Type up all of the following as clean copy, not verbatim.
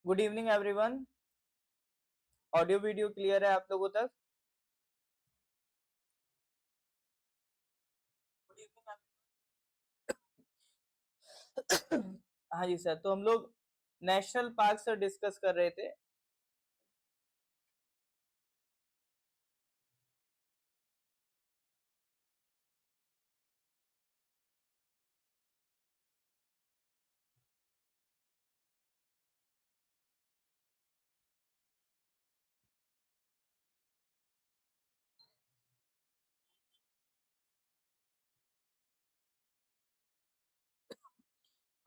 Good evening everyone. Audio video clear है आप लोगों तक? हाँ जी सर, तो हम लोग नेशनल पार्क से डिस्कस कर रहे थे।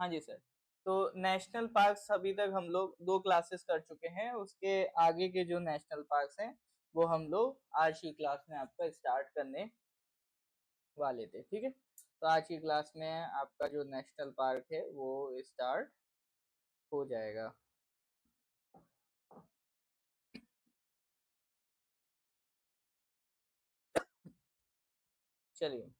हाँ जी सर, तो नेशनल पार्क्स अभी तक हम लोग 2 क्लासेस कर चुके हैं। उसके आगे के जो नेशनल पार्क्स हैं वो हम लोग आज की क्लास में आपका स्टार्ट करने वाले थे। ठीक है, तो आज की क्लास में आपका जो नेशनल पार्क है वो स्टार्ट हो जाएगा। चलिए,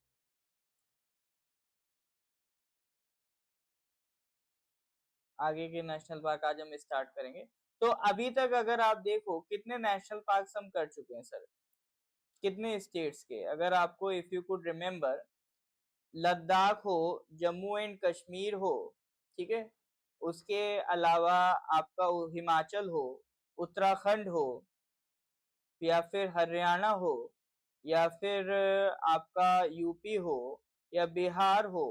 आगे के नेशनल पार्क आज हम स्टार्ट करेंगे। तो अभी तक अगर आप देखो कितने नेशनल पार्क हम कर चुके हैं सर, कितने स्टेट्स के, अगर आपको if you could remember, Ladakh हो, जम्मू एंड कश्मीर हो, ठीक है, उसके अलावा आपका हिमाचल हो, उत्तराखंड हो, या फिर हरियाणा हो, या फिर आपका यूपी हो, या बिहार हो,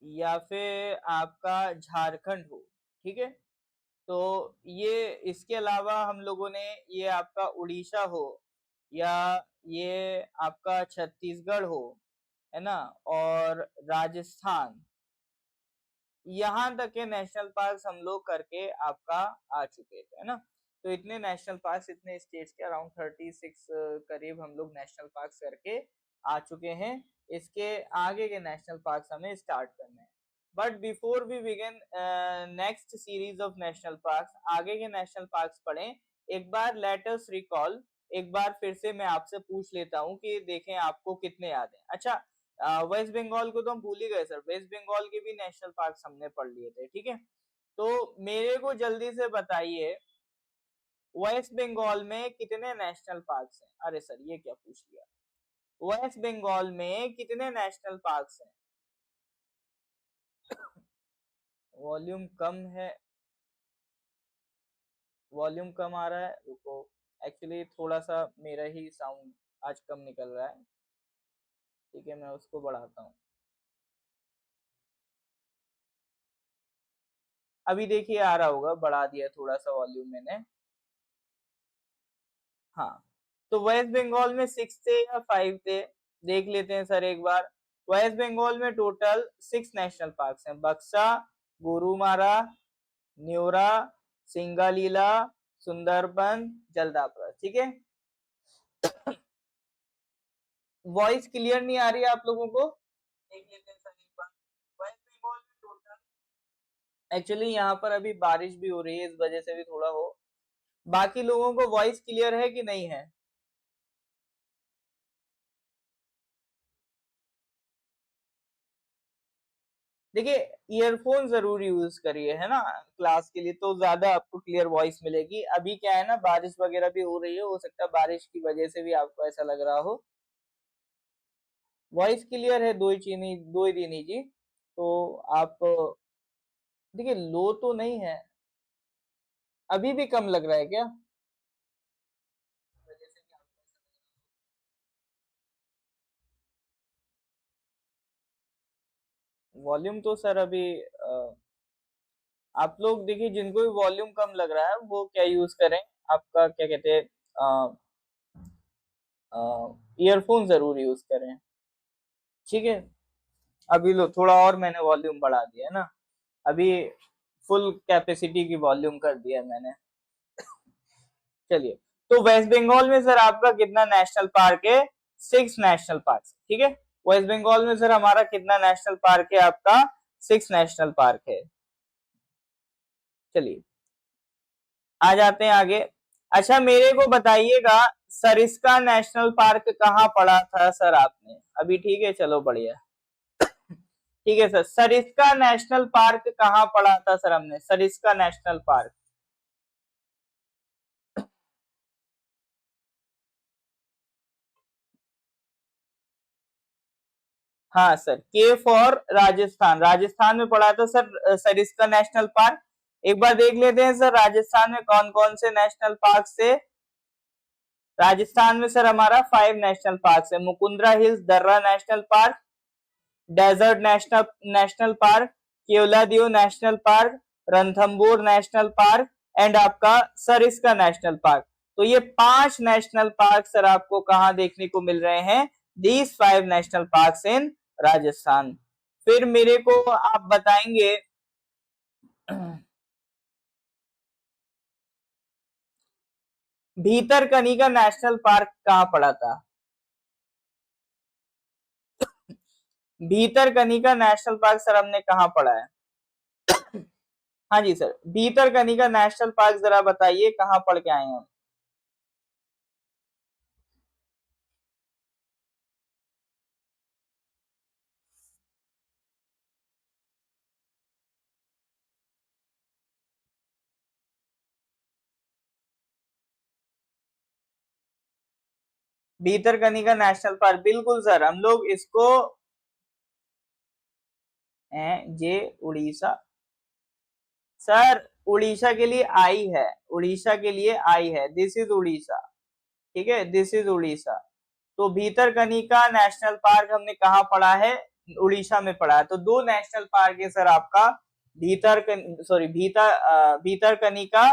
या फिर आपका झारखंड हो। ठीक है, तो ये इसके अलावा हम लोगों ने ये आपका उड़ीसा हो, या ये आपका छत्तीसगढ़ हो, है ना, और राजस्थान, यहाँ तक के नेशनल पार्क्स हम लोग करके आपका आ चुके थे, है ना। तो इतने नेशनल पार्क्स, इतने स्टेट्स के अराउंड 36 करीब हम लोग नेशनल पार्क्स करके आ चुके हैं। इसके आगे के नेशनल पार्क्स हमें स्टार्ट करने हैं। But before we begin next series of national parks, आगे के नेशनल पार्क्स पढ़ें एक बार, लेट अस रिकॉल। एक बार फिर से मैं आपसे पूछ लेता हूँ कि देखें आपको कितने याद हैं। अच्छा, वेस्ट बंगाल को तो हम भूल ही गए सर, वेस्ट बंगाल के भी नेशनल पार्क हमने पढ़ लिए थे। ठीक है, तो मेरे को जल्दी से बताइए वेस्ट बंगाल में कितने नेशनल पार्क्स हैं। अरे सर ये क्या पूछ लिया, वेस्ट बंगाल में कितने नेशनल पार्क्स हैं? वॉल्यूम कम है, वॉल्यूम कम आ रहा है, रुको। एक्चुअली थोड़ा सा मेरा ही साउंड आज कम निकल रहा है। ठीक है, मैं उसको बढ़ाता हूँ। अभी देखिए आ रहा होगा, बढ़ा दिया थोड़ा सा वॉल्यूम मैंने। हाँ, तो वेस्ट बंगाल में 6 थे या 5 थे, देख लेते हैं सर एक बार। वेस्ट बंगाल में टोटल 6 नेशनल पार्क्स हैं, बक्सा, गोरुमारा, न्योरा, सिंगालीला, सुंदरबन, जल्दापारा। ठीक है, वॉइस क्लियर नहीं आ रही है आप लोगों को? देख लेते हैं सर एक बार। वेस्ट बंगाल में टोटल, एक्चुअली यहाँ पर अभी बारिश भी हो रही है, इस वजह से भी थोड़ा हो। बाकी लोगों को वॉइस क्लियर है कि नहीं है? देखिए, ईयरफोन जरूर यूज करिए, है ना, क्लास के लिए तो ज्यादा आपको क्लियर वॉइस मिलेगी। अभी क्या है ना, बारिश वगैरह भी हो रही है, हो सकता है बारिश की वजह से भी आपको ऐसा लग रहा हो। वॉइस क्लियर है, दो ही तीन ही जी। तो आप देखिए, लो तो नहीं है, अभी भी कम लग रहा है क्या? वॉल्यूम तो सर अभी आप लोग देखिए, जिनको भी वॉल्यूम कम लग रहा है वो क्या यूज करें, आपका क्या कहते हैं, ईयरफोन जरूर यूज करें। ठीक है, अभी लो थोड़ा और मैंने वॉल्यूम बढ़ा दिया है ना, अभी फुल कैपेसिटी की वॉल्यूम कर दिया है मैंने। चलिए, तो वेस्ट बंगाल में सर आपका कितना नेशनल पार्क है? 6 नेशनल पार्क। ठीक है, वेस्ट बंगाल में सर हमारा कितना नेशनल पार्क है? आपका 6 नेशनल पार्क है। चलिए, आ जाते हैं आगे। अच्छा, मेरे को बताइएगा, सरिस्का नेशनल पार्क कहाँ पड़ा था सर आपने? अभी ठीक है, चलो बढ़िया। ठीक है सर, सरिस्का नेशनल पार्क कहाँ पढ़ा था सर हमने, सरिस्का नेशनल पार्क? हाँ सर, के फॉर राजस्थान, राजस्थान में पढ़ा था सर सरिस्का नेशनल पार्क। एक बार देख लेते हैं सर राजस्थान में कौन कौन से नेशनल पार्क से। राजस्थान में सर हमारा 5 नेशनल पार्क है, Mukundra hills Darrah national park, desert national national park, Keoladeo national park, Ranthambore national park and आपका सरिस्का नेशनल पार्क। तो ये 5 नेशनल पार्क सर आपको कहां देखने को मिल रहे हैं, दीज 5 नेशनल पार्क्स इन राजस्थान। फिर मेरे को आप बताएंगे भीतरकनिका नेशनल पार्क कहाँ पड़ा था? भीतरकनिका नेशनल पार्क सर हमने कहाँ पढ़ा है? हाँ जी सर, भीतरकनिका नेशनल पार्क जरा बताइए कहाँ पढ़ के आए हैं? भीतरकनिका नेशनल पार्क, बिल्कुल सर, हम लोग इसको जे उड़ीसा, सर उड़ीसा के लिए आई है, उड़ीसा के लिए आई है, दिस इज उड़ीसा, ठीक है, दिस इज उड़ीसा। तो भीतरकनिका नेशनल पार्क हमने कहाँ पढ़ा है, उड़ीसा में पढ़ा है। तो 2 नेशनल पार्क है सर आपका, भीतरकनिका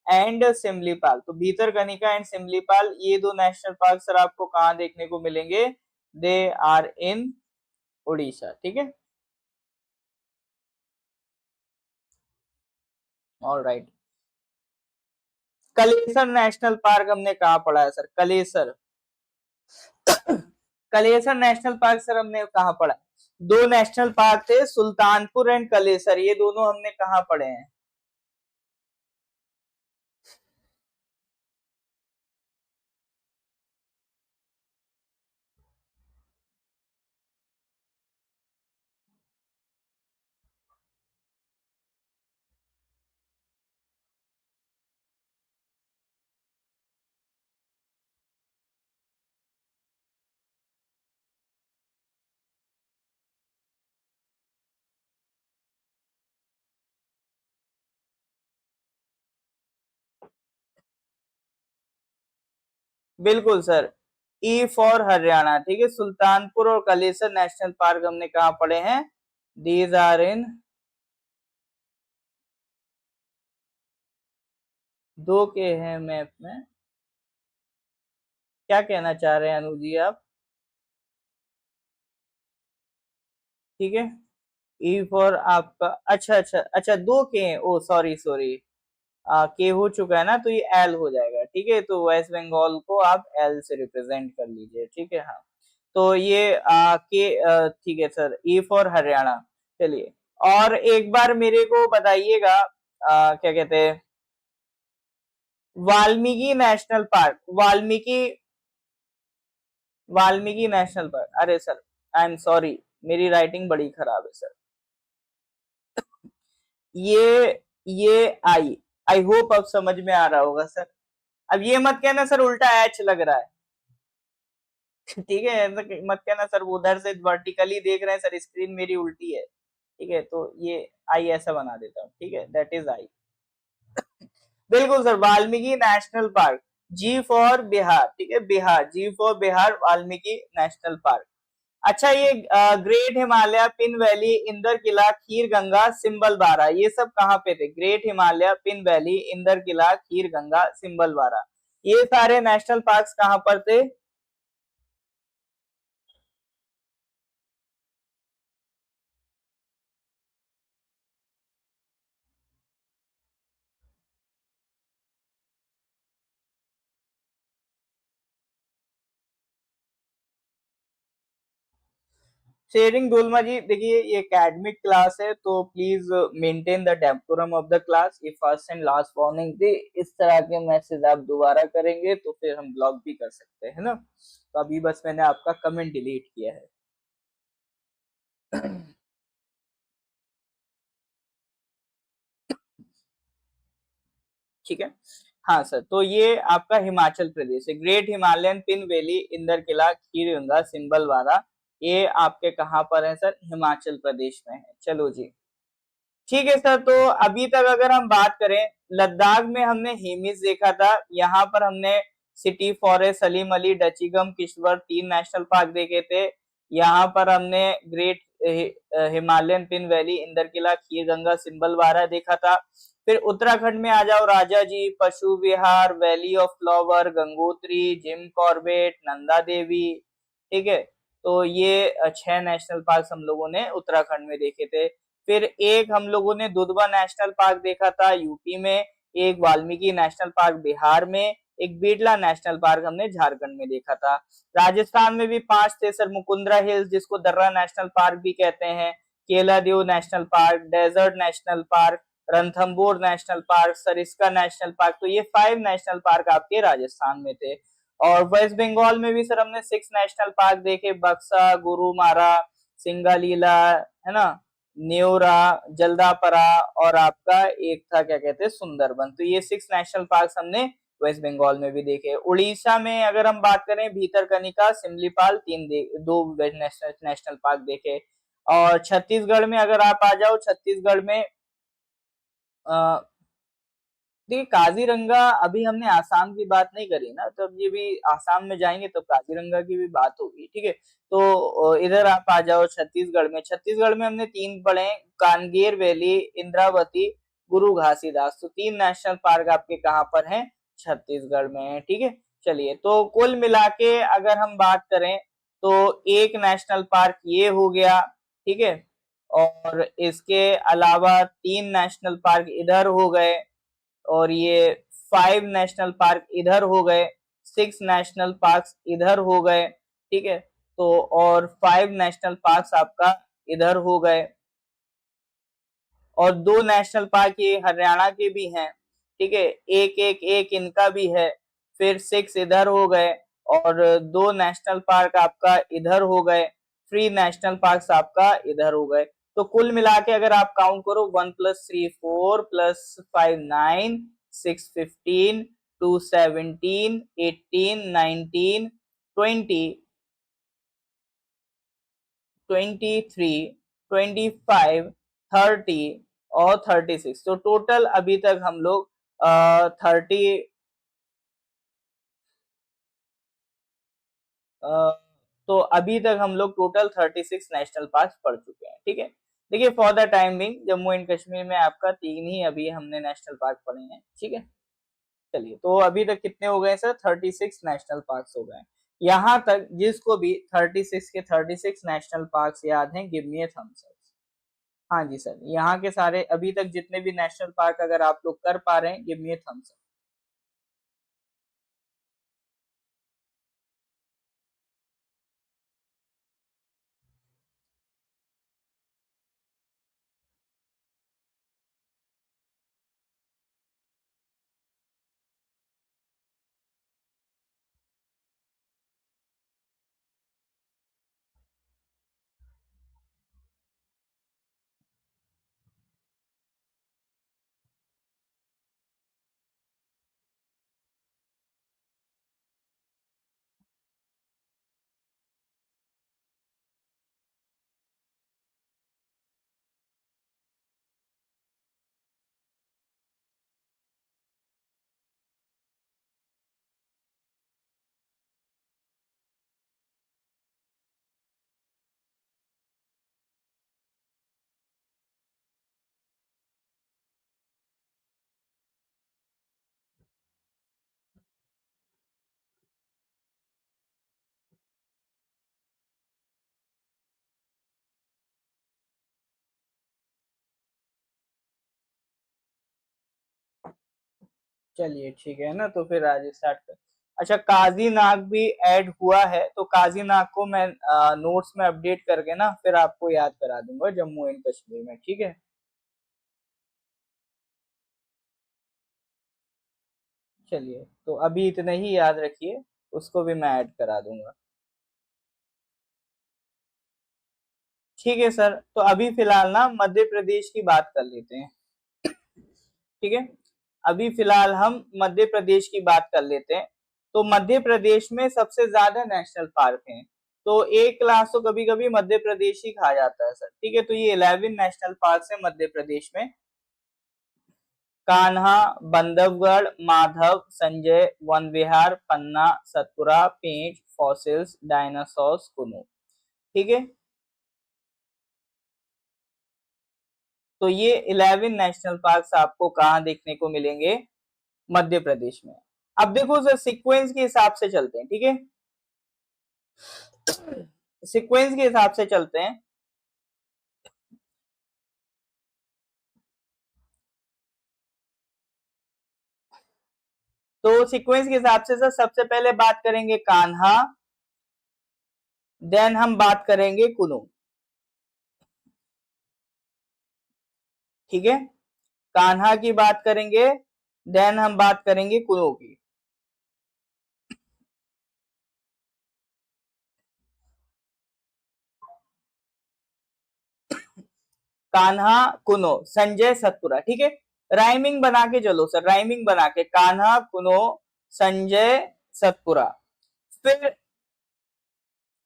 एंड सिमलीपाल। तो भीतरकनिका एंड सिमलीपाल ये 2 नेशनल पार्क सर आपको कहाँ देखने को मिलेंगे, दे आर इन उड़ीसा, ठीक है, ऑलराइट। कलेसर नेशनल पार्क हमने कहाँ पढ़ा है sir, Kalesar, Kalesar national park sir हमने कहाँ पढ़ा है? 2 नेशनल पार्क थे, सुल्तानपुर एंड कलेसर, ये दोनों हमने कहाँ पढ़े हैं? बिल्कुल सर, ई फॉर हरियाणा, ठीक है, सुल्तानपुर और कलेसर नेशनल पार्क हमने कहाँ पढ़े हैं, दीज आर इन, 2 के हैं मैप में, क्या कहना चाह रहे हैं अनु जी आप? ठीक है, ई फॉर आपका, अच्छा अच्छा अच्छा, 2 के हैं, ओ सॉरी सॉरी, के हो चुका है ना, तो ये एल हो जाएगा, ठीक है, तो वेस्ट बंगाल को आप एल से रिप्रेजेंट कर लीजिए, ठीक है, हाँ। तो ये के ठीक है सर, ई फॉर हरियाणा। चलिए, और एक बार मेरे को बताइएगा क्या कहते हैं, Valmiki national park, Valmiki, Valmiki national park, अरे सर आई एम सॉरी, मेरी राइटिंग बड़ी खराब है सर, ये ये आई होप अब समझ में आ रहा होगा सर। अब ये मत कहना सर उल्टा एच लग रहा है, ठीक है, ऐसा मत कहना सर, वो उधर से वर्टिकली देख रहे हैं सर, स्क्रीन मेरी उल्टी है, ठीक है, तो ये आई ऐसा बना देता हूँ, ठीक है, दैट इज आई। बिल्कुल sir, Valmiki national park, G for Bihar, ठीक है, Bihar, G for Bihar, Valmiki national park. अच्छा, ये ग्रेट हिमालय, पिन वैली, इंदर किला, खीर गंगा, सिंबल बारा, ये सब कहाँ पे थे? ग्रेट हिमालय, पिन वैली, इंदर किला, खीर गंगा, सिंबल बारा, ये सारे नेशनल पार्क्स कहाँ पर थे? शेयरिंग डोलमा जी, देखिए ये एकेडमिक क्लास है, तो please maintain the decorum of the class, ये फर्स्ट एंड लास्ट वार्निंग थी, इस तरह के मैसेज आप दोबारा करेंगे तो फिर हम ब्लॉक भी कर सकते हैं ना, तो अभी बस मैंने आपका कमेंट डिलीट किया है। ठीक है। हाँ सर, तो ये आपका हिमाचल प्रदेश है। ग्रेट हिमालयन पिन वैली, इंदर किला, खीरगंगा, सिंबलवाड़ा, ये आपके कहाँ पर है सर? हिमाचल प्रदेश में है। चलो जी, ठीक है सर। तो अभी तक अगर हम बात करें, लद्दाख में हमने हेमिस देखा था, यहाँ पर हमने city forest, Salim Ali, Dachigam, Kishtwar, 3 national park देखे थे। यहाँ पर हमने ग्रेट हिमालयन पिन वैली, इंदर किला, खीरगंगा, सिंबलवाड़ा देखा था। फिर उत्तराखंड में आ जाओ, Rajaji, Pashu Vihar, valley of flower, Gangotri, Jim Corbett, Nanda Devi. ठीक है, तो ये 6 नेशनल पार्क हम लोगों ने उत्तराखंड में देखे थे। फिर एक हम लोगों ने दुधवा नेशनल पार्क देखा था यूपी में, एक वाल्मीकि नेशनल पार्क बिहार में, एक बिरला नेशनल पार्क हमने झारखंड में देखा था। राजस्थान में भी 5 थे सर, मुकुंदरा हिल्स जिसको दर्रा नेशनल पार्क भी कहते हैं, Keoladeo national park, desert national park, Ranthambore national park, Sariska national park. तो ये 5 नेशनल पार्क आपके राजस्थान में थे। और वेस्ट बंगाल में भी सर हमने 6 नेशनल पार्क देखे, बक्सा, गुरुमारा, सिंगालीला, है ना, न्योरा, जल्दापरा, और आपका एक था क्या कहते हैं, सुंदरबन। तो ये 6 नेशनल पार्क हमने वेस्ट बंगाल में भी देखे। उड़ीसा में अगर हम बात करें, भीतरकनिका, सिमलीपाल, 2 नेशनल पार्क देखे। और छत्तीसगढ़ में अगर आप आ जाओ, छत्तीसगढ़ में देखिए काजीरंगा, अभी हमने आसाम की बात नहीं करी ना, तो अब ये भी आसाम में जाएंगे तो काजीरंगा की भी बात होगी। ठीक है, तो इधर आप आ जाओ छत्तीसगढ़ में। छत्तीसगढ़ में हमने 3 पढ़े, कानगेर वैली, इंद्रावती, गुरु घासीदास। तो 3 नेशनल पार्क आपके कहाँ पर हैं? छत्तीसगढ़ में है। ठीक है, चलिए, तो कुल मिला के अगर हम बात करें तो एक नेशनल पार्क ये हो गया। ठीक है, और इसके अलावा 3 नेशनल पार्क इधर हो गए, और ये 5 नेशनल पार्क इधर हो गए, 6 नेशनल पार्क इधर हो गए। ठीक है, तो और 5 नेशनल पार्क आपका इधर हो गए, और 2 नेशनल पार्क ये हरियाणा के भी हैं। ठीक है, एक एक एक इनका भी है। फिर 6 इधर हो गए, और 2 नेशनल पार्क आपका इधर हो गए, 3 नेशनल पार्क आपका इधर हो गए। तो कुल मिला के अगर आप काउंट करो, 1 + 3 4 + 5 9, 6 15, 2 17, 18 19, 20, 23, 25, 30 और 36। तो टोटल अभी तक हम लोग 30, तो अभी तक हम लोग टोटल 36 नेशनल पार्क पढ़ चुके हैं। ठीक है, देखिए for the time being Jammu and Kashmir में आपका 3 ही अभी हमने नेशनल पार्क पढ़े हैं। ठीक है, चलिए, तो अभी तक कितने हो गए सर? 36 नेशनल पार्क्स हो गए। यहां तक जिसको भी 36 के 36 नेशनल पार्क्स याद हैं, गिव मी ए थम्स अप। हाँ जी सर, यहाँ के सारे अभी तक जितने भी नेशनल पार्क अगर आप लोग कर पा रहे हैं, गिव मी ए थम्स अप। चलिए ठीक है ना, तो फिर आज स्टार्ट कर। अच्छा, काजी नाग भी ऐड हुआ है, तो काजी नाग को मैं नोट्स में अपडेट करके ना फिर आपको याद करा दूंगा जम्मू एंड कश्मीर में। ठीक है, चलिए, तो अभी इतने ही याद रखिए, उसको भी मैं ऐड करा दूंगा। ठीक है सर, तो अभी फिलहाल ना मध्य प्रदेश की बात कर लेते हैं। ठीक है, अभी फिलहाल हम मध्य प्रदेश की बात कर लेते हैं। तो मध्य प्रदेश में सबसे ज्यादा नेशनल पार्क हैं। तो एक क्लास तो कभी कभी मध्य प्रदेश ही कहा जाता है सर, ठीक है। तो ये 11 नेशनल पार्क है मध्य प्रदेश में। कान्हा, बंधवगढ़, माधव, संजय, वन विहार, पन्ना, सतपुरा, पेंच, फॉसिल्स, डायनासोर्स, कुनू, ठीक है। तो ये 11 नेशनल पार्क्स आपको कहाँ देखने को मिलेंगे? मध्य प्रदेश में। अब देखो सर, सीक्वेंस के हिसाब से चलते हैं, ठीक है। सीक्वेंस के हिसाब से चलते हैं। तो सीक्वेंस के हिसाब से सर सबसे पहले बात करेंगे कान्हा, देन हम बात करेंगे कुनू, ठीक है। कान्हा की बात करेंगे, देन हम बात करेंगे कुनू की। कान्हा, कुनो, संजय, सतपुरा, ठीक है। राइमिंग बना के चलो सर, राइमिंग बना के कान्हा, कुनो, संजय, सतपुरा। फिर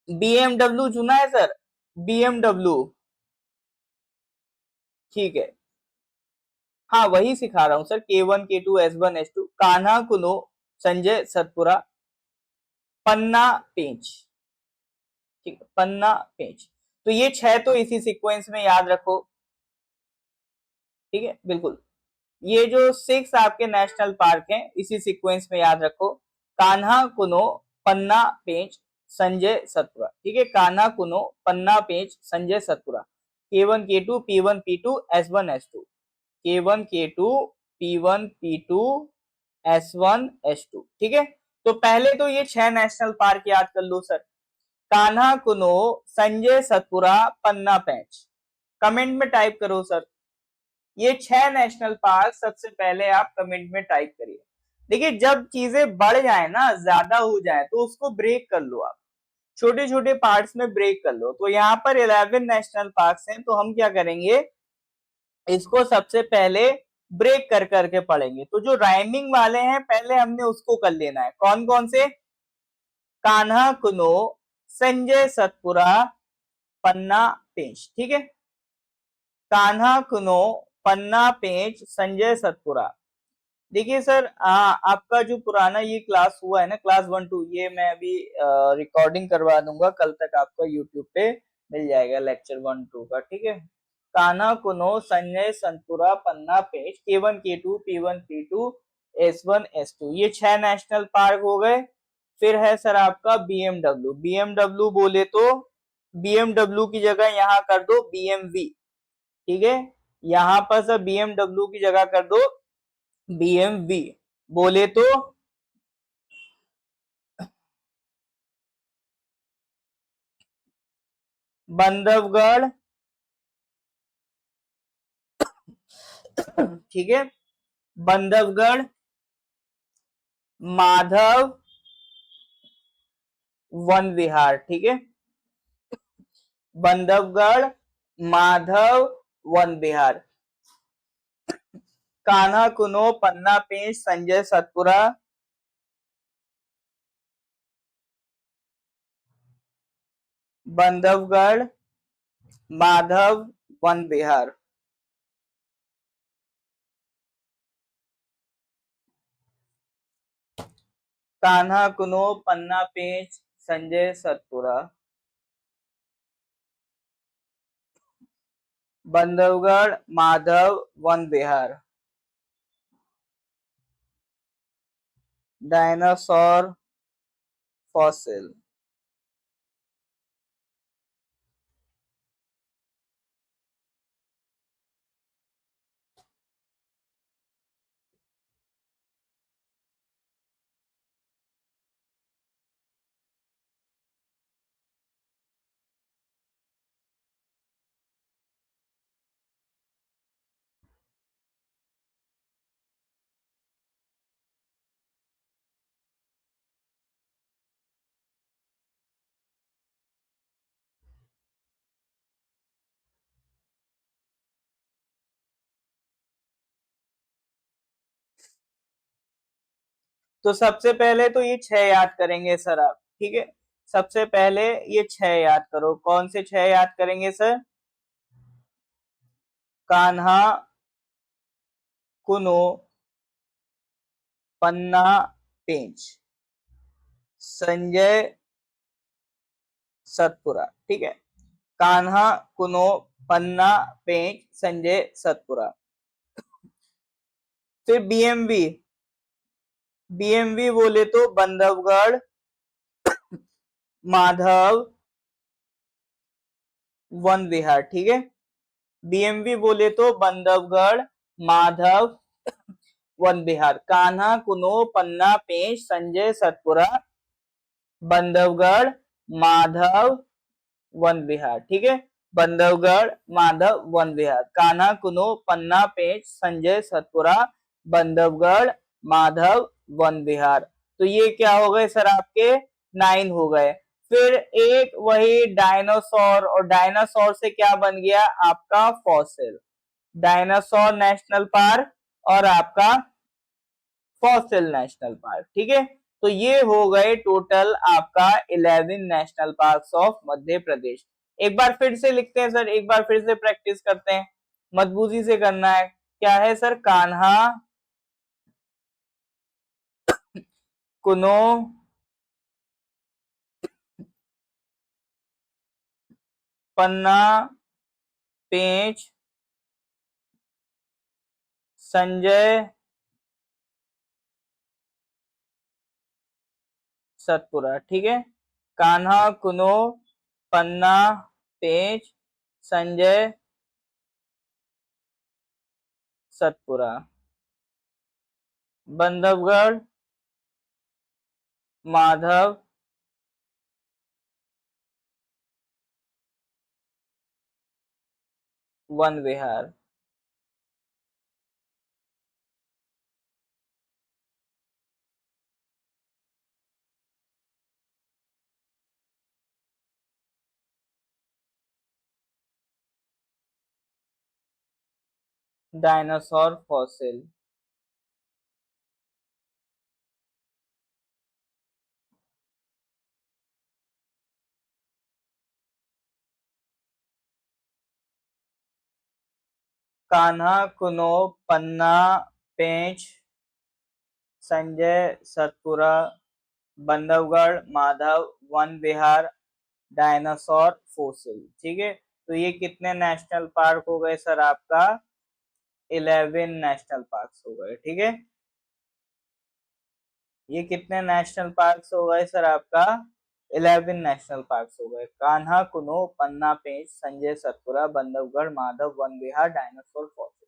बीएमडब्ल्यू चुना है सर, बीएमडब्ल्यू, ठीक है। हाँ वही सिखा रहा हूं sir, K1 K2 S1 S2, Kanha, Kuno, Sanjay, Satpura, Panna, Pench, ठीक है। पन्ना, पेंच, तो ये 6 तो इसी सीक्वेंस में याद रखो, ठीक है, बिल्कुल। ये जो 6 आपके नेशनल पार्क हैं इसी सीक्वेंस में याद रखो। कान्हा, कुनो, पन्ना, पेंच, संजय, सतपुरा, ठीक है। Kanha, Kuno, Panna, Pench, Sanjay, Satpura. K1 K2 P1 P2 S1 S2, K1 K2 P1 P2 S1 S2, ठीक है। तो पहले तो ये 6 नेशनल पार्क याद कर लो सर। कान्हा, कुनो, संजय, सतपुरा, पन्ना, पेंच। कमेंट में टाइप करो सर, ये 6 नेशनल पार्क सबसे पहले आप कमेंट में टाइप करिए। देखिए जब चीजें बढ़ जाए ना, ज्यादा हो जाए, तो उसको ब्रेक कर लो आप, छोटे छोटे पार्ट्स में ब्रेक कर लो। तो यहाँ पर 11 नेशनल पार्क्स हैं, तो हम क्या करेंगे, इसको सबसे पहले ब्रेक कर करके पढ़ेंगे। तो जो राइमिंग वाले हैं पहले हमने उसको कर लेना है। कौन कौन से? कान्हा, कुनो, संजय, सतपुरा, पन्ना, पेंच, ठीक है। कान्हा, कुनो, पन्ना, पेंच, संजय, सतपुरा। देखिए सर, आपका जो पुराना ये क्लास हुआ है ना, क्लास 1 2, ये मैं अभी रिकॉर्डिंग करवा दूंगा, कल तक आपको यूट्यूब पे मिल जाएगा लेक्चर 1 2 का, ठीक है। कान्हा, कुनो, संजय, सतपुरा, पन्ना, पेंच, K1 K2 P1 P2 S1 S2, ये 6 नेशनल पार्क हो गए। फिर है सर आपका बीएमडब्ल्यू। बीएमडब्ल्यू बोले तो बीएमडब्ल्यू की जगह यहाँ कर दो बीएमवी, ठीक है। यहाँ पर सर बीएमडब्ल्यू की जगह कर दो बीएमवी। बोले तो बंधवगढ़, ठीक है। बंधवगढ़, माधव, वन विहार, ठीक है। बंधवगढ़, माधव, वन विहार। कान्हा, कुनो, पन्ना, पेंच, संजय, सतपुरा, बंधवगढ़, माधव, वन विहार। कान्हा, कुनो, पन्ना, पेंच, संजय, सतपुरा, बंधवगढ़, माधव, वन विहार। Dinosaur, fossil. तो सबसे पहले तो ये 6 याद करेंगे सर आप, ठीक है। सबसे पहले ये 6 याद करो। कौन से 6 याद करेंगे सर? कान्हा, कुनो, पन्ना, पेंच, संजय, सतपुरा, ठीक है। कान्हा, कुनो, पन्ना, पेंच, संजय, सतपुरा। फिर बीएमवी, बीएमवी बोले तो बंधवगढ़, माधव, वन विहार, ठीक है। बीएमवी बोले तो बंधवगढ़, माधव, वन विहार। कान्हा, कुनो, पन्ना, पेंच, संजय, सतपुरा, बंधवगढ़, माधव, वन विहार, ठीक है। बंधवगढ़, माधव, वन विहार। कान्हा, कुनो, पन्ना, पेंच, संजय, सतपुरा, बंधवगढ़, माधव, वन विहार। तो ये क्या हो गए सर आपके 9 हो गए। फिर एक वही डायनासोर, और डायनासोर से क्या बन गया आपका फॉसिल। डायनासोर नेशनल पार्क और आपका फॉसिल नेशनल पार्क, ठीक है। तो ये हो गए टोटल आपका 11 national parks of Madhya Pradesh. एक बार फिर से लिखते हैं सर, एक बार फिर से प्रैक्टिस करते हैं, मजबूती से करना है। क्या है सर? कान्हा, कुनो, पन्ना, पेंच, संजय, सतपुरा, ठीक है। Kanha, Kuno, Panna, Pench, Sanjay, Satpura, Bandhavgarh, Madhav, Van Vihar. Dinosaur fossil. Kanha, Kuno, Panna, Pench, Sanjay, Satpura, Bandhavgarh, Madhav, Van Vihar, dinosaur fossil, ठीक है। तो ये कितने नेशनल पार्क हो गए सर आपका? 11 नेशनल पार्क हो गए, ठीक है। ये कितने नेशनल पार्क हो गए सर आपका? 11 नेशनल पार्क हो गए। Kanha, Kuno, Panna, Pench, Sanjay, Satpura, Bandhavgarh, Madhav, Van Vihar, dinosaur fossil.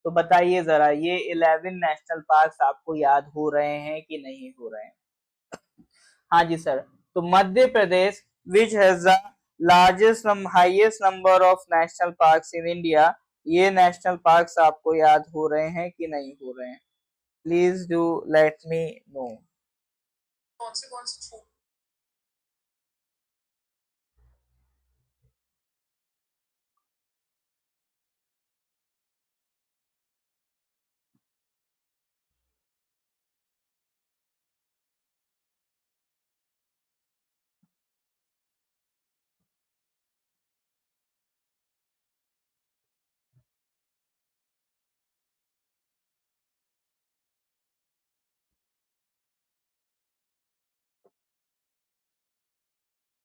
तो बताइए जरा, ये 11 नेशनल पार्क आपको याद हो रहे हैं कि नहीं हो रहे हैं? हाँ जी सर। तो Madhya Pradesh which has the largest highest number of national parks in India, ये नेशनल पार्क्स आपको याद हो रहे हैं कि नहीं हो रहे हैं? Please do let me know. कौन से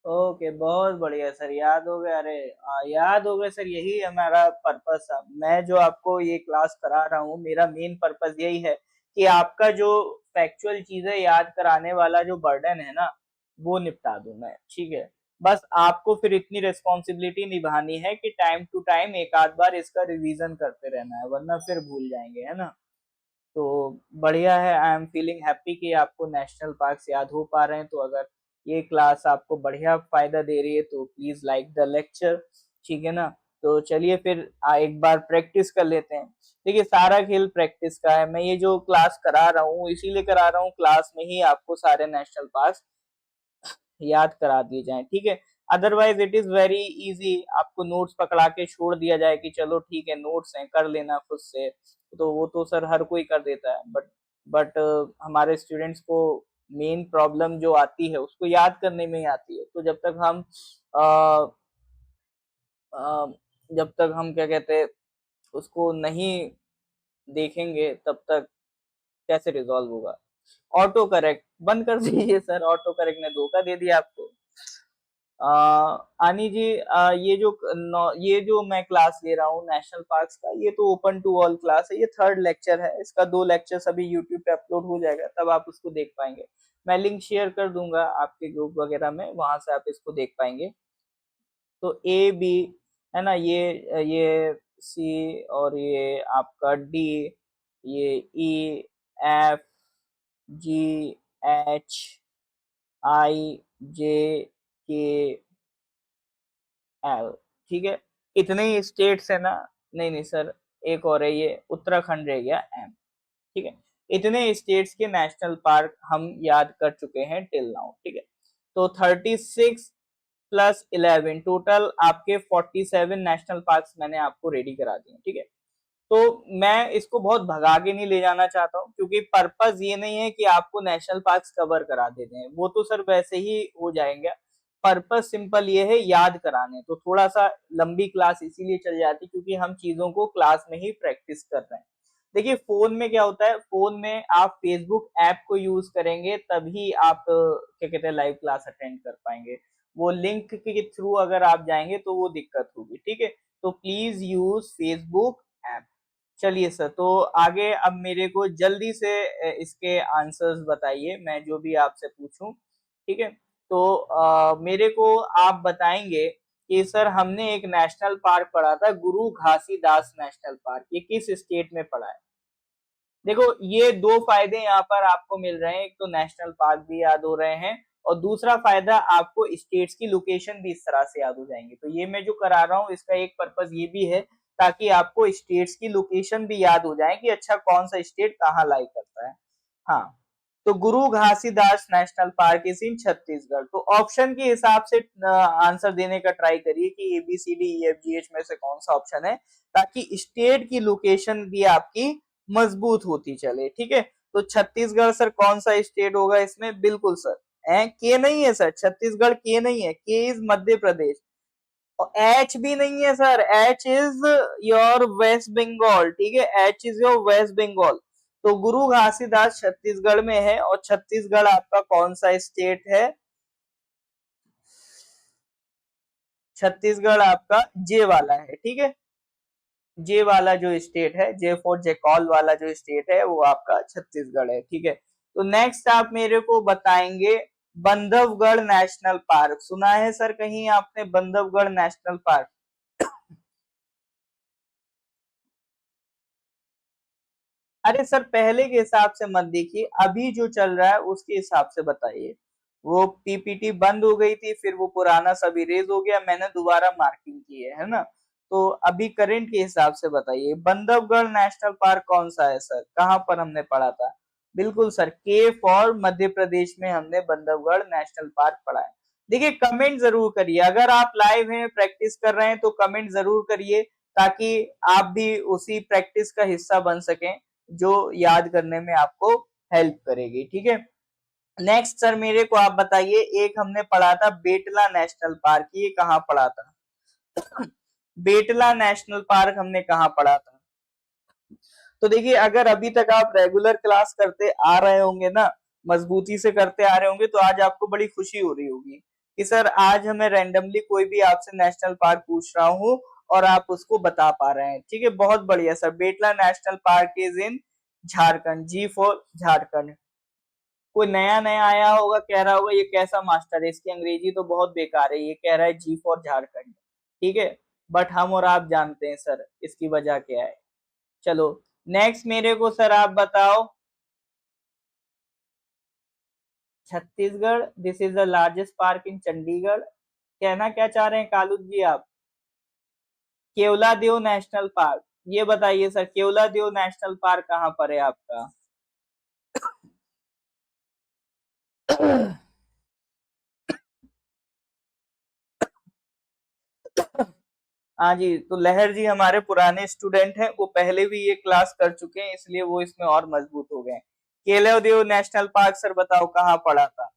ओके, बहुत बढ़िया सर, याद हो गया। अरे याद हो गया सर, यही हमारा पर्पस है। मैं जो आपको ये क्लास करा रहा हूँ, मेरा मेन पर्पस यही है कि आपका जो फैक्चुअल चीजें याद कराने वाला जो बर्डन है ना, वो निपटा दूं मैं, ठीक है। बस आपको फिर इतनी रिस्पॉन्सिबिलिटी निभानी है कि टाइम टू टाइम एक आध बार इसका रिवीजन करते रहना है, वरना फिर भूल जाएंगे, है ना। तो बढ़िया है, आई एम फीलिंग हैप्पी कि आपको नेशनल पार्क्स याद हो पा रहे हैं। तो अगर ये क्लास आपको बढ़िया फायदा दे रही है तो प्लीज लाइक द लेक्चर, ठीक है ना। तो चलिए फिर एक बार प्रैक्टिस कर लेते हैं। देखिए, सारा खेल प्रैक्टिस का है। मैं ये जो क्लास करा रहा हूँ इसीलिए करा रहा हूँ, क्लास में ही आपको सारे नेशनल पार्क्स याद करा दिए जाएं, ठीक है। Otherwise it is very easy, आपको नोट्स पकड़ा के छोड़ दिया जाए कि चलो ठीक है नोट्स हैं कर लेना खुद से, तो वो तो सर हर कोई कर देता है, बट बट हमारे स्टूडेंट्स को मेन प्रॉब्लम जो आती है उसको याद करने में ही आती है। तो अ, जब तक हम क्या कहते हैं उसको नहीं देखेंगे तब तक कैसे रिजॉल्व होगा। ऑटो करेक्ट बंद कर दीजिए सर, ऑटो करेक्ट ने धोखा दे दिया आपको। आनी जी, ये जो मैं क्लास ले रहा हूँ नेशनल पार्क्स का, ये तो ओपन टू ऑल क्लास है, ये 3rd लेक्चर है, इसका 2 लेक्चर्स अभी यूट्यूब पे अपलोड हो जाएगा, तब आप उसको देख पाएंगे। मैं लिंक शेयर कर दूंगा आपके ग्रुप वगैरह में, वहां से आप इसको देख पाएंगे। तो ए बी है ना, ये सी, और ये आपका डी, ये ई, एफ, जी, एच, आई, जे, के, एल। ठीक है, इतने ही स्टेट्स है ना। नहीं नहीं सर, एक और है, ये उत्तराखंड रह गया एम। ठीक है, इतने स्टेट्स के नेशनल पार्क हम याद कर चुके हैं टिल नाउ। ठीक है, तो 36 प्लस 11 टोटल आपके 47 नेशनल पार्क्स मैंने आपको रेडी करा दिए। ठीक है, तो मैं इसको बहुत भगा के नहीं ले जाना चाहता हूँ, क्योंकि पर्पस ये नहीं है कि आपको नेशनल पार्क्स कवर करा देते हैं, वो तो सर वैसे ही हो जाएंगे। पर्पस सिंपल ये है, याद कराने। तो थोड़ा सा लंबी क्लास इसीलिए चल जाती क्योंकि हम चीजों को क्लास में ही प्रैक्टिस कर रहे हैं। देखिए फोन में क्या होता है, फोन में आप फेसबुक ऐप को यूज करेंगे तभी आप क्या कहते हैं लाइव क्लास अटेंड कर पाएंगे। वो लिंक के थ्रू अगर आप जाएंगे तो वो दिक्कत होगी। ठीक है, तो प्लीज यूज फेसबुक ऐप। चलिए सर, तो आगे अब मेरे को जल्दी से इसके आंसर्स बताइए, मैं जो भी आपसे पूछूं। ठीक है, तो मेरे को आप बताएंगे कि सर हमने एक नेशनल पार्क पढ़ा था, गुरु घासीदास नेशनल पार्क, ये किस स्टेट में पड़ा है। देखो ये 2 फायदे यहाँ पर आपको मिल रहे हैं, एक तो नेशनल पार्क भी याद हो रहे हैं, और दूसरा फायदा आपको स्टेट्स की लोकेशन भी इस तरह से याद हो जाएंगे। तो ये मैं जो करा रहा हूँ इसका एक पर्पस ये भी है ताकि आपको स्टेट्स की लोकेशन भी याद हो जाए कि अच्छा कौन सा स्टेट कहाँ लाई करता है। हाँ, तो Guru Ghasidas national park is इन छत्तीसगढ़। तो ऑप्शन के हिसाब से आंसर देने का ट्राई करिए कि ABCDEFGH में से कौन सा ऑप्शन है, ताकि स्टेट की लोकेशन भी आपकी मजबूत होती चले। ठीक है, तो छत्तीसगढ़ सर कौन सा स्टेट होगा इसमें, बिल्कुल सर के नहीं है सर, छत्तीसगढ़ के नहीं है, के इज मध्य प्रदेश। और एच भी नहीं है sir, H is your West Bengal. ठीक है, H is your West Bengal. तो गुरु घासीदास छत्तीसगढ़ में है, और छत्तीसगढ़ आपका कौन सा स्टेट है, छत्तीसगढ़ आपका जे वाला है। ठीक है, जे वाला जो स्टेट है, जे फॉर जैकॉल वाला जो स्टेट है वो आपका छत्तीसगढ़ है। ठीक है, तो नेक्स्ट आप मेरे को बताएंगे बंधवगढ़ नेशनल पार्क। सुना है सर कहीं आपने बंधवगढ़ नेशनल पार्क? अरे सर पहले के हिसाब से मत देखिए, अभी जो चल रहा है उसके हिसाब से बताइए। वो पीपीटी बंद हो गई थी, फिर वो पुराना सब इरेज हो गया, मैंने दोबारा मार्किंग की है ना। तो अभी करंट के हिसाब से बताइए बंधवगढ़ नेशनल पार्क कौन सा है सर, कहाँ पर हमने पढ़ा था। बिल्कुल सर, के फॉर मध्य प्रदेश में हमने बंधवगढ़ नेशनल पार्क पढ़ा है। देखिए कमेंट जरूर करिए, अगर आप लाइव हैं प्रैक्टिस कर रहे हैं तो कमेंट जरूर करिए, ताकि आप भी उसी प्रैक्टिस का हिस्सा बन सकें जो याद करने में आपको हेल्प करेगी। ठीक है, नेक्स्ट सर मेरे को आप बताइए, एक हमने पढ़ा था बेटला नेशनल पार्क, ये कहाँ पढ़ा था? बेटला नेशनल पार्क हमने कहाँ पढ़ा था? तो देखिए अगर अभी तक आप रेगुलर क्लास करते आ रहे होंगे ना, मजबूती से करते आ रहे होंगे, तो आज आपको बड़ी खुशी हो रही होगी कि सर आज हमें रैंडमली कोई भी आपसे नेशनल पार्क पूछ रहा हूँ और आप उसको बता पा रहे हैं। ठीक है, बहुत बढ़िया sir, Betla national park is in Jharkhand, G for Jharkhand. कोई नया नया आया होगा, कह रहा होगा ये कैसा मास्टर है, इसकी अंग्रेजी तो बहुत बेकार है, ये कह रहा है जी फॉर झारखंड। ठीक है, बट हम और आप जानते हैं सर इसकी वजह क्या है। चलो नेक्स्ट मेरे को सर आप बताओ, Chhattisgarh this is the largest park इन चंडीगढ़, कहना क्या चाह रहे हैं कालू जी आप? केवलादेव नेशनल पार्क, ये बताइए सर केवलादेव नेशनल पार्क कहाँ पर है आपका? हाँ जी, तो लहर जी हमारे पुराने स्टूडेंट हैं, वो पहले भी ये क्लास कर चुके हैं, इसलिए वो इसमें और मजबूत हो गए हैं। केलवदेव नेशनल पार्क सर बताओ कहाँ पड़ा था?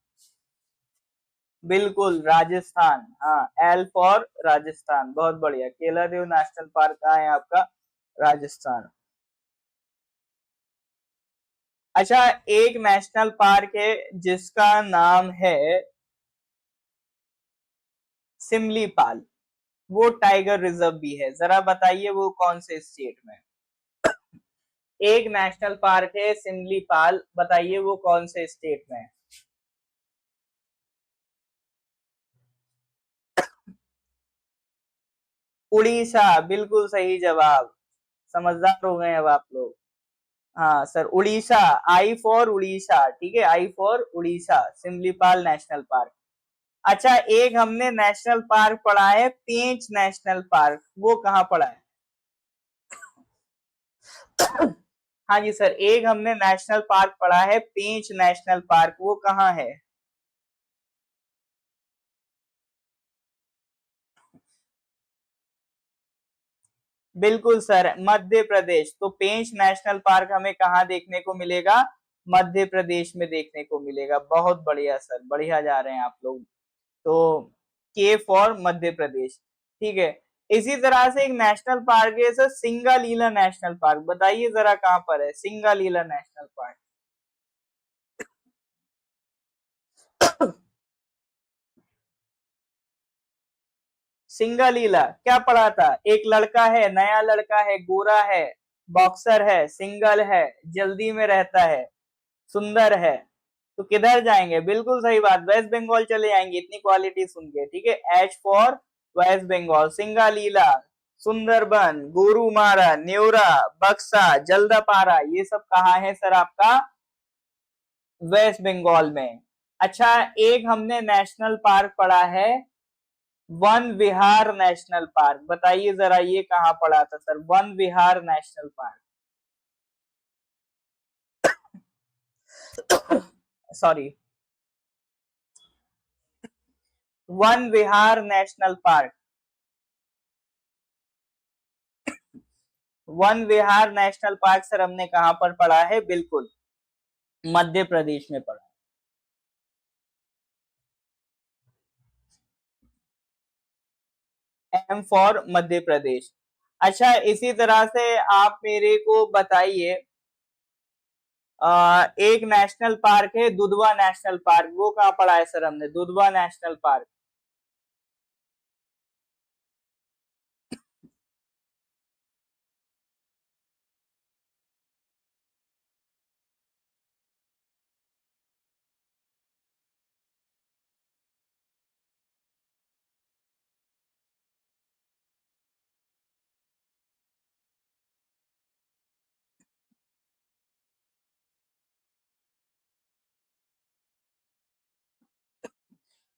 बिल्कुल राजस्थान, हाँ एल फॉर राजस्थान, बहुत बढ़िया। केलादेव नेशनल पार्क कहाँ है आपका? राजस्थान। अच्छा, एक नेशनल पार्क है जिसका नाम है सिमलीपाल, वो टाइगर रिजर्व भी है, जरा बताइए वो कौन से स्टेट में? एक नेशनल पार्क है सिमलीपाल, बताइए वो कौन से स्टेट में है? उड़ीसा, बिल्कुल सही जवाब। समझदार हो गए अब आप लोग। हाँ sir, Orissa, I for Orissa, ठीक है, I for Orissa, Similipal national park. अच्छा, एक हमने नेशनल पार्क पढ़ा है पेंच नेशनल पार्क, वो कहाँ पड़ा है? हाँ जी सर, एक हमने नेशनल पार्क पढ़ा है पेंच नेशनल पार्क, वो कहाँ है? बिल्कुल सर, मध्य प्रदेश। तो पेंच नेशनल पार्क हमें कहाँ देखने को मिलेगा? मध्य प्रदेश में देखने को मिलेगा। बहुत बढ़िया सर, बढ़िया जा रहे हैं आप लोग। तो के फॉर मध्य प्रदेश, ठीक है। इसी तरह से एक नेशनल पार्क है सर, सिंगालीला नेशनल पार्क, बताइए जरा कहाँ पर है सिंगालीला नेशनल पार्क? सिंगालीला क्या पढ़ा था? एक लड़का है, नया लड़का है, गोरा है, बॉक्सर है, सिंगल है, जल्दी में रहता है, सुंदर है, तो किधर जाएंगे? बिल्कुल सही बात, वेस्ट बंगाल चले जाएंगे इतनी क्वालिटी सुन के, ठीक है। H for West Bengal, Singalila, Sundarban, Gorumara, Neora, Buxa, Jaldapara, ये सब कहाँ है सर आपका? वेस्ट बंगाल में। अच्छा, एक हमने नेशनल पार्क पढ़ा है वन विहार नेशनल पार्क, बताइए जरा ये कहाँ पड़ा था सर, वन विहार नेशनल पार्क? सॉरी, वन विहार नेशनल पार्क, वन विहार नेशनल पार्क सर हमने कहां पर पढ़ा है? बिल्कुल मध्य प्रदेश में पढ़ा। एम फॉर मध्य प्रदेश। अच्छा, इसी तरह से आप मेरे को बताइए, एक नेशनल पार्क है दुधवा नेशनल पार्क, वो कहाँ पढ़ा है सर हमने? Dudhwa national park.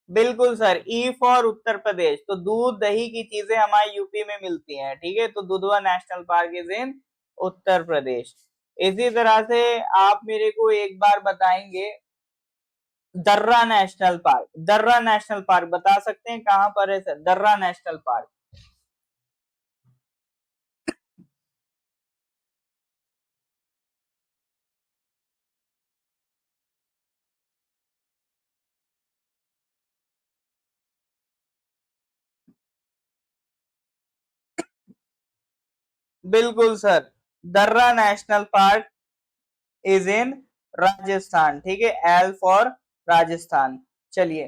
बिल्कुल sir, E for Uttar Pradesh, तो दूध दही की चीजें हमारे यूपी में मिलती हैं, ठीक है, तो Dudhwa national park is in Uttar Pradesh. इसी तरह से आप मेरे को एक बार बताएंगे, दर्रा नेशनल पार्क, दर्रा नेशनल पार्क बता सकते हैं कहां पर है सर? दर्रा नेशनल पार्क। बिल्कुल सर, दर्रा नेशनल पार्क इज इन राजस्थान, ठीक है, एल फॉर राजस्थान। चलिए,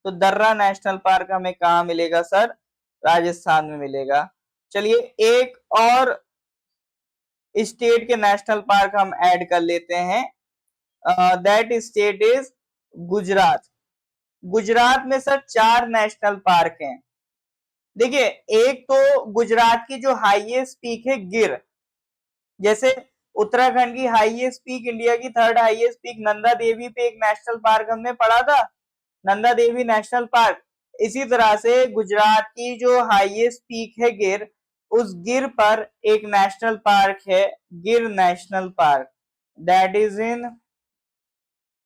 तो दर्रा नेशनल पार्क हमें कहाँ मिलेगा सर? राजस्थान में मिलेगा। चलिए, एक और स्टेट के नेशनल पार्क हम ऐड कर लेते हैं, that state is Gujarat. Gujarat में सर 4 नेशनल पार्क हैं। देखिए, एक तो गुजरात की जो हाईएस्ट पीक है गिर, जैसे उत्तराखंड की हाईएस्ट पीक, इंडिया की 3rd highest peak Nanda Devi पे एक नेशनल पार्क हमने पढ़ा था, नंदा देवी नेशनल पार्क। इसी तरह से गुजरात की जो हाईएस्ट पीक है गिर, उस गिर पर एक नेशनल पार्क है, गिर national park, that is in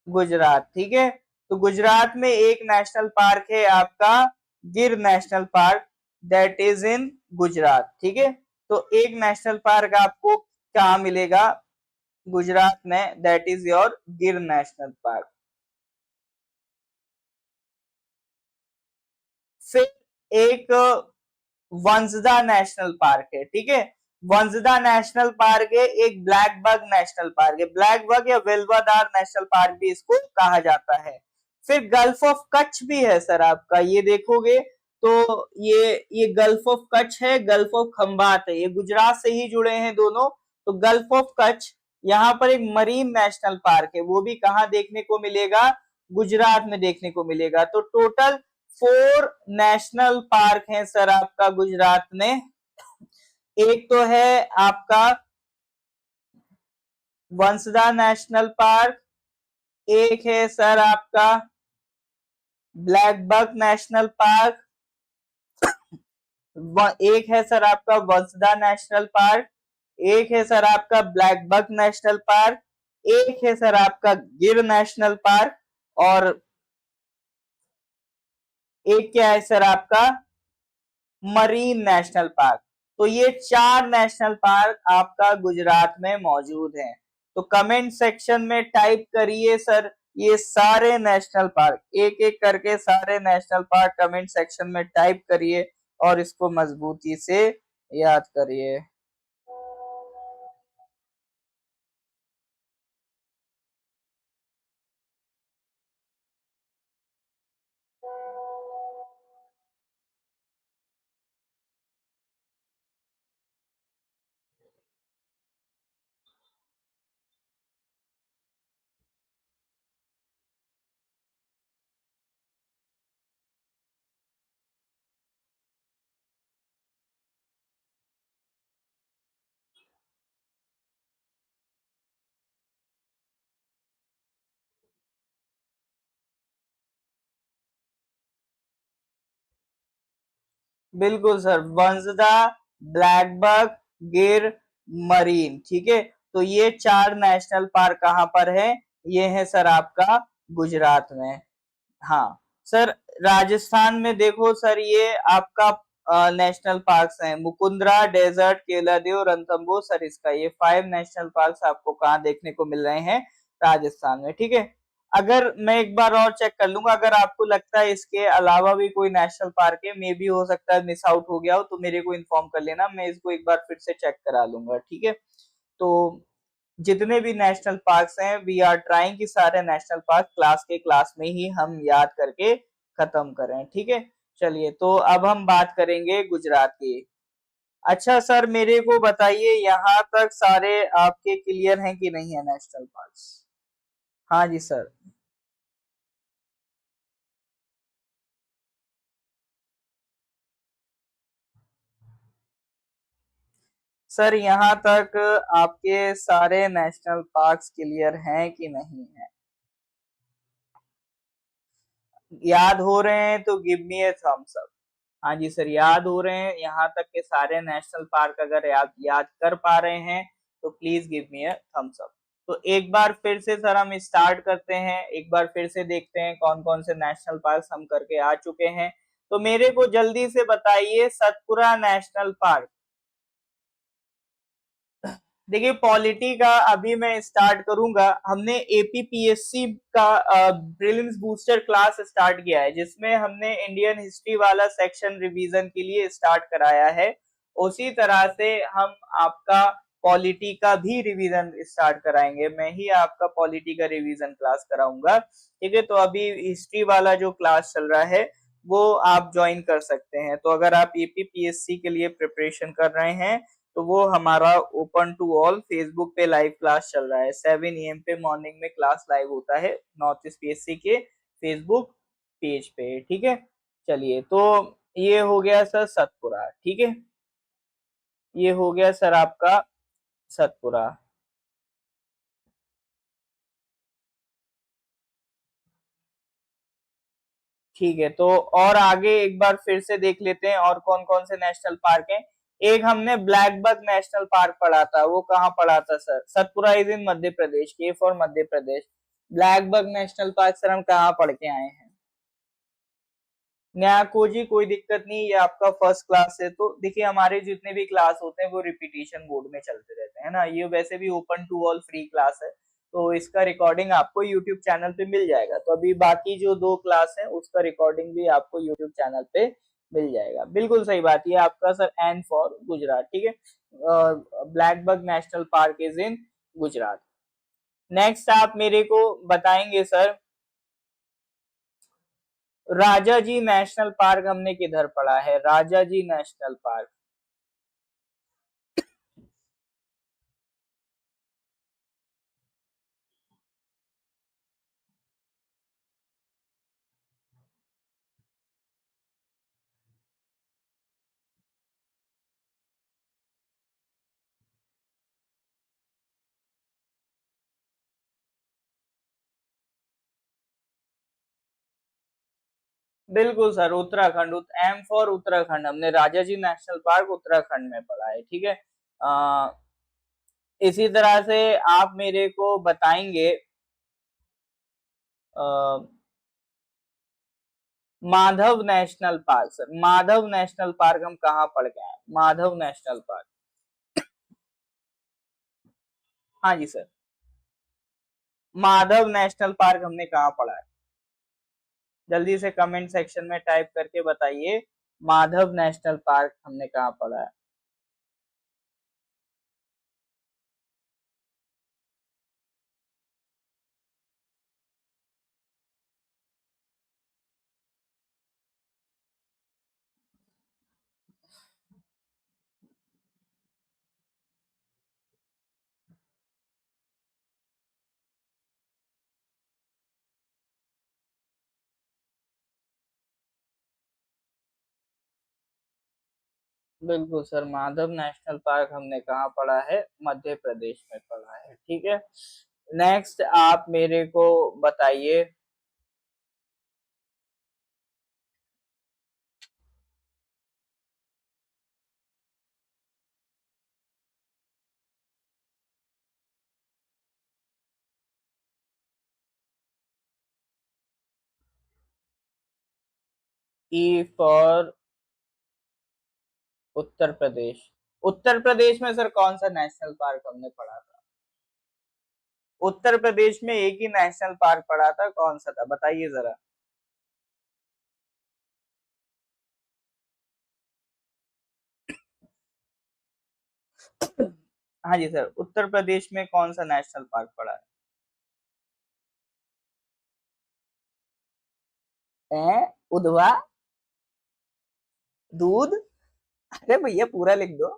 Gujarat, ठीक है। तो गुजरात में एक नेशनल पार्क है आपका गिर national park, that is in Gujarat, ठीक है। तो एक नेशनल पार्क आपको कहाँ मिलेगा? गुजरात में, दैट इज योर गिर नेशनल पार्क। फिर एक वंसदा नेशनल पार्क है, ठीक है। वंसदा नेशनल पार्क है, एक ब्लैक बग नेशनल पार्क है, ब्लैक बग या वेल्वादार नेशनल पार्क भी इसको कहा जाता है। फिर गल्फ ऑफ कच्छ भी है सर आपका, ये देखोगे तो ये गल्फ ऑफ कच्छ है, गल्फ ऑफ खंबात है, ये गुजरात से ही जुड़े हैं दोनों। तो गल्फ ऑफ कच्छ, यहाँ पर एक मरीन नेशनल पार्क है, वो भी कहाँ देखने को मिलेगा? गुजरात में देखने को मिलेगा। तो टोटल 4 नेशनल पार्क हैं सर आपका गुजरात में। एक तो है आपका वंसदा नेशनल पार्क, एक है सर आपका ब्लैक बक नेशनल पार्क, एक है सर आपका वंसदा नेशनल पार्क, एक है सर आपका ब्लैक बक नेशनल पार्क, एक है सर आपका गिर नेशनल पार्क, और एक क्या है सर आपका मरीन नेशनल पार्क। तो ये 4 नेशनल पार्क आपका गुजरात में मौजूद हैं। तो कमेंट सेक्शन में टाइप करिए सर ये सारे नेशनल पार्क, एक एक करके सारे नेशनल पार्क कमेंट सेक्शन में टाइप करिए और इसको मजबूती से याद करिए। बिल्कुल सर, वंसदा, ब्लैकबक, गिर, मरीन, ठीक है। तो ये 4 नेशनल पार्क कहाँ पर है? ये है सर आपका गुजरात में। हाँ सर, राजस्थान में देखो सर, ये आपका नेशनल पार्क्स हैं, मुकुंदरा डेजर्ट, केलादेव, रणथंबोर, सरिस्का, ये 5 नेशनल पार्क्स आपको कहाँ देखने को मिल रहे हैं? राजस्थान में, ठीक है। अगर मैं एक बार और चेक कर लूंगा, अगर आपको लगता है इसके अलावा भी कोई नेशनल पार्क है, मे बी हो सकता है मिस आउट हो गया हो, तो मेरे को इन्फॉर्म कर लेना, मैं इसको एक बार फिर से चेक करा लूंगा, ठीक है। तो जितने भी नेशनल पार्क्स हैं, वी आर ट्राइंग कि सारे नेशनल पार्क क्लास के क्लास में ही हम याद करके खत्म करें, ठीक है। चलिए, तो अब हम बात करेंगे गुजरात की। अच्छा सर, मेरे को बताइए यहाँ तक सारे आपके क्लियर हैं कि नहीं है नेशनल पार्क्स? हाँ जी सर। सर यहाँ तक आपके सारे नेशनल पार्क्स क्लियर हैं कि नहीं है? याद हो रहे हैं तो गिव मी ए थम्स अप। हाँ जी सर, याद हो रहे हैं, यहाँ तक के सारे नेशनल पार्क अगर याद कर पा रहे हैं तो please give me a thumbs up. तो एक बार फिर से सर हम स्टार्ट करते हैं, एक बार फिर से देखते हैं कौन कौन से नेशनल पार्क हम करके आ चुके हैं। तो मेरे को जल्दी से बताइए, सतपुरा नेशनल पार्क। देखिए, पॉलिटी का अभी मैं स्टार्ट करूंगा। हमने एपीपीएससी का प्रीलिम्स बूस्टर क्लास स्टार्ट किया है, जिसमें हमने इंडियन हिस्ट्री वाला सेक्शन रिवीजन के लिए स्टार्ट कराया है। उसी तरह से हम आपका पॉलिटी का भी रिवीजन स्टार्ट कराएंगे, मैं ही आपका पॉलिटी का रिवीजन क्लास कराऊंगा, ठीक है। तो अभी हिस्ट्री वाला जो क्लास चल रहा है वो आप ज्वाइन कर सकते हैं। तो अगर आप एपीपीएससी के लिए प्रिपरेशन कर रहे हैं तो वो हमारा ओपन टू ऑल फेसबुक पे लाइव क्लास चल रहा है, 7 AM पे मॉर्निंग में क्लास लाइव होता है नॉर्थ ईस्ट पीएससी के फेसबुक पेज पे, ठीक है। चलिए, तो ये हो गया सर सतपुरा, ठीक है। ये हो गया सर आपका सतपुरा। ठीक है, तो और आगे एक बार फिर से देख लेते हैं और कौन कौन से नेशनल पार्क हैं। एक हमने ब्लैक बक नेशनल पार्क पढ़ा था, वो कहाँ पढ़ा था sir? Satpura is in Madhya Pradesh, K for Madhya Pradesh. Black buck national park sir हम कहाँ पढ़ के आए हैं? न्याकोजी कोई दिक्कत नहीं, ये आपका फर्स्ट क्लास है तो देखिए हमारे जितने भी क्लास होते हैं वो रिपीटिशन मोड में चलते रहते हैं ना, ये वैसे भी open to all free class है तो इसका रिकॉर्डिंग आपको यूट्यूब चैनल पे मिल जाएगा। तो अभी बाकी जो 2 क्लास है उसका रिकॉर्डिंग भी आपको यूट्यूब चैनल पे मिल जाएगा। बिल्कुल सही बात, ये आपका सर एन फॉर गुजरात, ठीक है। Blackbuck national park is in Gujarat. Next आप मेरे को बताएंगे सर, राजाजी नेशनल पार्क हमने किधर पढ़ा है? राजाजी नेशनल पार्क, बिल्कुल sir Uttarakhand, M for Uttarakhand, हमने राजाजी नेशनल पार्क उत्तराखंड में पढ़ा है, ठीक है। इसी तरह से आप मेरे को बताएंगे Madhav national park. Sir Madhav national park हम कहाँ पढ़ के आए? माधव नेशनल पार्क, हाँ जी सर, माधव नेशनल पार्क हमने कहाँ पढ़ा है? जल्दी से कमेंट सेक्शन में टाइप करके बताइए माधव नेशनल पार्क हमने कहाँ पढ़ा है। बिल्कुल सर, माधव नेशनल पार्क हमने कहाँ पढ़ा है? मध्य प्रदेश में पढ़ा है, ठीक है। नेक्स्ट आप मेरे को बताइए ई फॉर उत्तर प्रदेश। उत्तर प्रदेश में सर कौन सा नेशनल पार्क हमने पढ़ा था? उत्तर प्रदेश में एक ही नेशनल पार्क पढ़ा था, कौन सा था बताइए जरा। हाँ जी सर, उत्तर प्रदेश में कौन सा नेशनल पार्क पड़ा है? उधवा, दूध, अरे भैया पूरा लिख दो।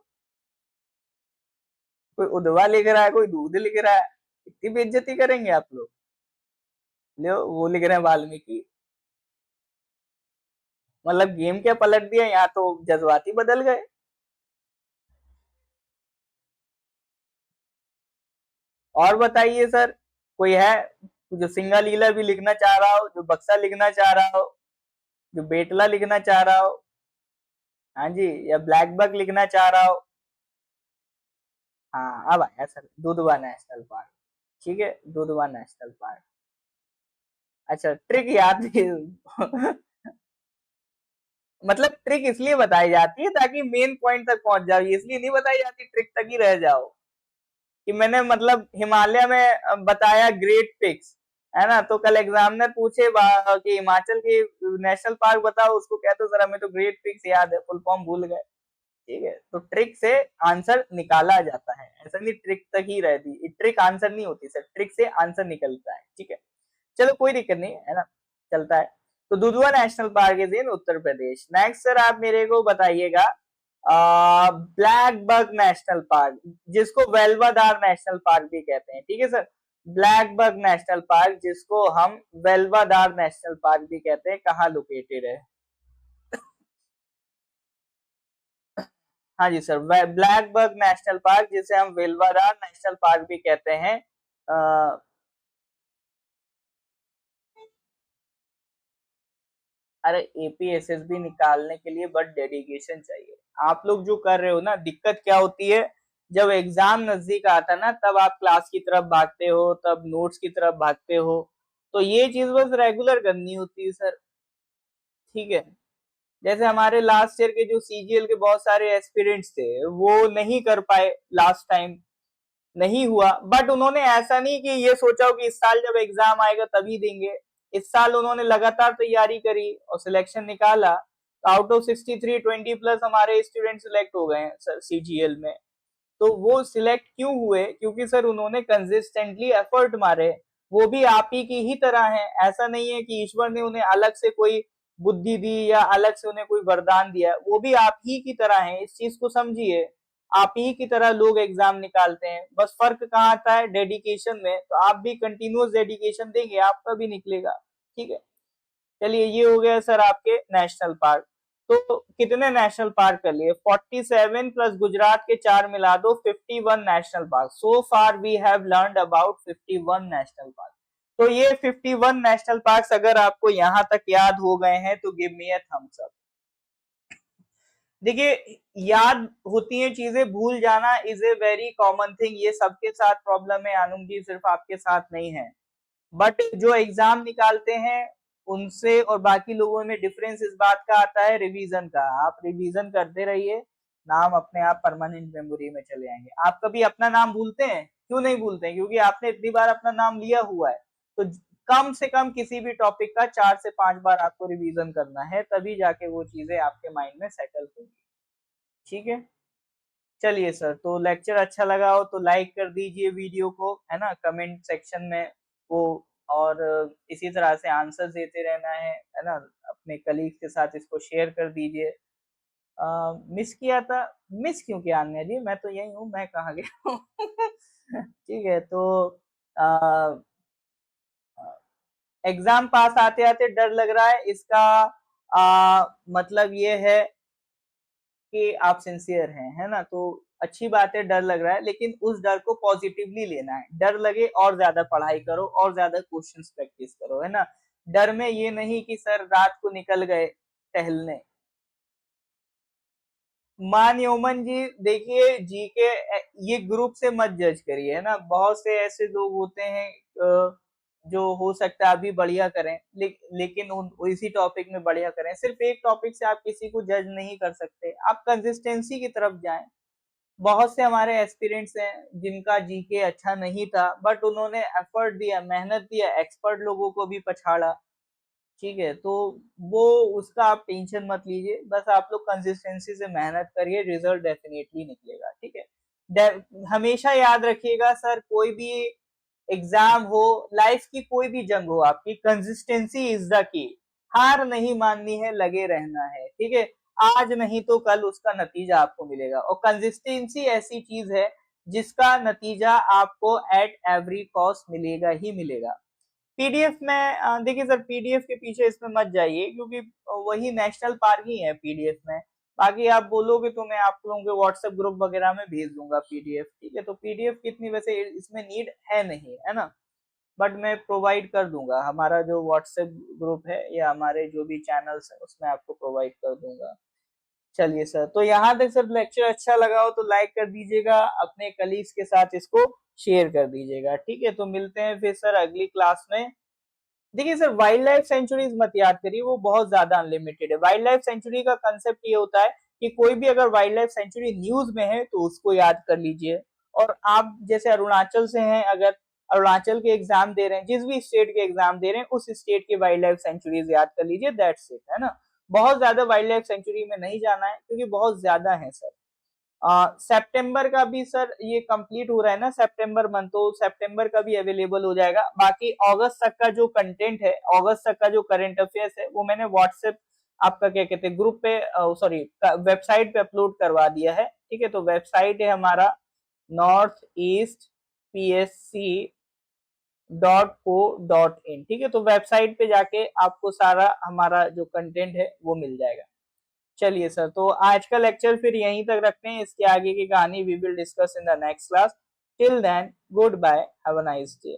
कोई उधवा लिख रहा है, कोई दूध लिख रहा है, इतनी बेइज्जती करेंगे आप लोग। लो वो लिख रहे हैं वाल्मीकि, मतलब गेम क्या पलट दिया, यहाँ तो जज्बाती बदल गए। और बताइए सर, कोई है जो सिंगा लीला भी लिखना चाह रहा हो, जो बक्सा लिखना चाह रहा हो, जो बेटला लिखना चाह रहा हो, हाँ जी, या ब्लैक बक लिखना चाह रहा हो? हाँ अब आया सर, दुधवा नेशनल पार्क, ठीक है, दुधवा नेशनल पार्क। अच्छा ट्रिक याद मतलब ट्रिक इसलिए बताई जाती है ताकि मेन पॉइंट तक पहुंच जाओ, इसलिए नहीं बताई जाती ट्रिक तक ही रह जाओ कि मैंने मतलब हिमालय में बताया ग्रेट पिक्स, है ना, तो कल एग्जामिनर पूछे कि हिमाचल के नेशनल पार्क बताओ, उसको कहते सर हमें तो ग्रेट पिक्स याद है, फुल फॉर्म भूल गए। ठीक है, तो ट्रिक से आंसर निकाला जाता है, ऐसा नहीं ट्रिक तक ही रहती, ट्रिक आंसर नहीं होती सर, ट्रिक से आंसर निकलता है, ठीक है। चलो कोई दिक्कत नहीं है ना, चलता है। तो Dudhwa national park is in Uttar Pradesh. Next sir आप मेरे को बताइएगा ब्लैक बक नेशनल पार्क, जिसको वेल्वादार नेशनल पार्क भी कहते हैं, ठीक है sir, black buck national park जिसको हम वेल्वादार नेशनल पार्क भी कहते हैं, कहाँ लोकेटेड है? हाँ जी sir, black buck national park जिसे हम वेल्वादार नेशनल पार्क भी कहते हैं, अरे एपीएसएसबी निकालने के लिए बट डेडिकेशन चाहिए। आप लोग जो कर रहे हो ना, दिक्कत क्या होती है, जब एग्जाम नजदीक आता ना तब आप क्लास की तरफ भागते हो, तब नोट्स की तरफ भागते हो, तो ये चीज बस रेगुलर करनी होती है सर, ठीक है। जैसे हमारे लास्ट ईयर के जो सीजीएल के बहुत सारे एस्पिरेंट्स थे वो नहीं कर पाए, लास्ट टाइम नहीं हुआ, बट उन्होंने ऐसा नहीं कि ये सोचा हो कि इस साल जब एग्जाम आएगा तभी देंगे। इस साल उन्होंने लगातार तैयारी करी और सिलेक्शन निकाला, तो आउट ऑफ 63 20 प्लस हमारे स्टूडेंट सिलेक्ट हो गए हैं सर सीजीएल में। तो वो सिलेक्ट क्यों हुए? क्योंकि सर उन्होंने कंसिस्टेंटली एफर्ट मारे। वो भी आप ही की ही तरह है, ऐसा नहीं है कि ईश्वर ने उन्हें अलग से कोई बुद्धि दी या अलग से उन्हें कोई वरदान दिया, वो भी आप ही की तरह है, इस चीज को समझिए। आप ही की तरह लोग एग्जाम निकालते हैं, बस फर्क कहाँ आता है? डेडिकेशन में। तो आप भी कंटिन्यूअस डेडिकेशन देंगे, आपका भी निकलेगा। ठीक है, चलिए ये हो गया सर आपके नेशनल पार्क। तो कितने नेशनल पार्क कर लिए? 47 प्लस गुजरात के 4 मिला दो, 51 national park. So far we have learned about 51 national park. तो ये 51 नेशनल पार्क्स अगर आपको यहाँ तक याद हो गए हैं तो give me a thumbs up. देखिए, याद होती है चीजें, भूल जाना is a very common thing, ये सबके साथ प्रॉब्लम है आनुम जी, सिर्फ आपके साथ नहीं है। बट जो एग्जाम निकालते हैं उनसे और बाकी लोगों में डिफरेंस इस बात का आता है रिवीजन का। आप रिवीजन करते रहिए, नाम अपने आप परमानेंट मेमोरी में चले आएंगे। आप कभी अपना नाम भूलते हैं? क्यों नहीं भूलते हैं? क्योंकि आपने इतनी बार अपना नाम लिया हुआ है। तो कम से कम किसी भी टॉपिक का 4 से 5 बार आपको रिवीजन करना है, तभी जाके वो चीजें आपके माइंड में सेटल होंगी। ठीक है, चलिए सर, तो लेक्चर अच्छा लगा हो तो लाइक कर दीजिए वीडियो को, है ना, कमेंट सेक्शन में वो, और इसी तरह से आंसर देते रहना है ना, अपने कलीग के साथ इसको शेयर कर दीजिए। मिस किया था? मिस क्यों किया अन्य जी, मैं तो यही हूँ, मैं कहाँ गया हूँ? ठीक है, तो एग्जाम पास आते आते डर लग रहा है, इसका मतलब ये है कि आप सिंसियर हैं, है ना। तो अच्छी बात है, डर लग रहा है, लेकिन उस डर को पॉजिटिवली लेना है। डर लगे और ज्यादा पढ़ाई करो और ज्यादा क्वेश्चंस प्रैक्टिस करो, है ना। डर में ये नहीं कि सर रात को निकल गए टहलने। मान योमन जी, देखिए जी के ये ग्रुप से मत जज करिए, है ना। बहुत से ऐसे लोग होते हैं जो हो सकता है अभी बढ़िया करें, लेकिन इसी टॉपिक में बढ़िया करें। सिर्फ एक टॉपिक से आप किसी को जज नहीं कर सकते, आप कंसिस्टेंसी की तरफ जाएं। बहुत से हमारे एस्पिरेंट्स हैं जिनका जीके अच्छा नहीं था, बट उन्होंने एफर्ट दिया, मेहनत दिया, एक्सपर्ट लोगों को भी पछाड़ा। ठीक है, तो वो उसका आप टेंशन मत लीजिए, बस आप लोग कंसिस्टेंसी से मेहनत करिए, रिजल्ट डेफिनेटली निकलेगा। ठीक है, हमेशा याद रखिएगा सर, कोई भी एग्जाम हो, लाइफ की कोई भी जंग हो, आपकी कंसिस्टेंसी इज द की। हार नहीं माननी है, लगे रहना है। ठीक है, आज नहीं तो कल उसका नतीजा आपको मिलेगा, और कंसिस्टेंसी ऐसी चीज है जिसका नतीजा आपको एट एवरी कॉस्ट मिलेगा ही मिलेगा। पीडीएफ में देखिए सर, पीडीएफ के पीछे इसमें मत जाइए, क्योंकि वही नेशनल पार्क ही है पीडीएफ में। बाकी आप बोलोगे तो मैं आप लोगों के व्हाट्सएप ग्रुप वगैरह में भेज दूंगा पीडीएफ। ठीक है, तो पीडीएफ कितनी वैसे इसमें नीड है नहीं, है ना, बट मैं प्रोवाइड कर दूंगा। हमारा जो व्हाट्सएप ग्रुप है या हमारे जो भी चैनल्स है उसमें आपको प्रोवाइड कर दूंगा। चलिए सर, तो यहाँ तक सर लेक्चर अच्छा लगा हो तो लाइक कर दीजिएगा, अपने कलीग्स के साथ इसको शेयर कर दीजिएगा। ठीक है, तो मिलते हैं फिर सर अगली क्लास में। देखिए सर, वाइल्ड लाइफ सेंचुरीज मत याद करिए, वो बहुत ज्यादा अनलिमिटेड है। वाइल्ड लाइफ सेंचुरी का कंसेप्ट ये होता है कि कोई भी अगर वाइल्ड लाइफ सेंचुरी न्यूज में है तो उसको याद कर लीजिए। और आप जैसे अरुणाचल से हैं, अगर अरुणाचल के एग्जाम दे रहे हैं, जिस भी स्टेट के एग्जाम दे रहे हैं, उस स्टेट की वाइल्ड लाइफ सेंचुरीज याद कर लीजिए, दैट्स इट, है ना। बहुत ज्यादा वाइल्ड लाइफ सेंचुरी में नहीं जाना है, क्योंकि बहुत ज्यादा है सर। सितंबर का भी सर ये कंप्लीट हो रहा है ना, सितंबर मंथ, तो सितंबर का भी अवेलेबल हो जाएगा। बाकी अगस्त तक का जो कंटेंट है, अगस्त तक का जो करंट अफेयर्स है, वो मैंने व्हाट्सएप आपका क्या कहते हैं ग्रुप पे, सॉरी वेबसाइट पे अपलोड करवा दिया है। ठीक है, तो वेबसाइट है हमारा northeastpsc.co.in। ठीक है, तो वेबसाइट पे जाके आपको सारा हमारा जो कंटेंट है वो मिल जाएगा। चलिए सर, तो आज का लेक्चर फिर यहीं तक रखते हैं, इसके आगे की कहानी we will discuss in the next class. Till then, goodbye, have a nice day.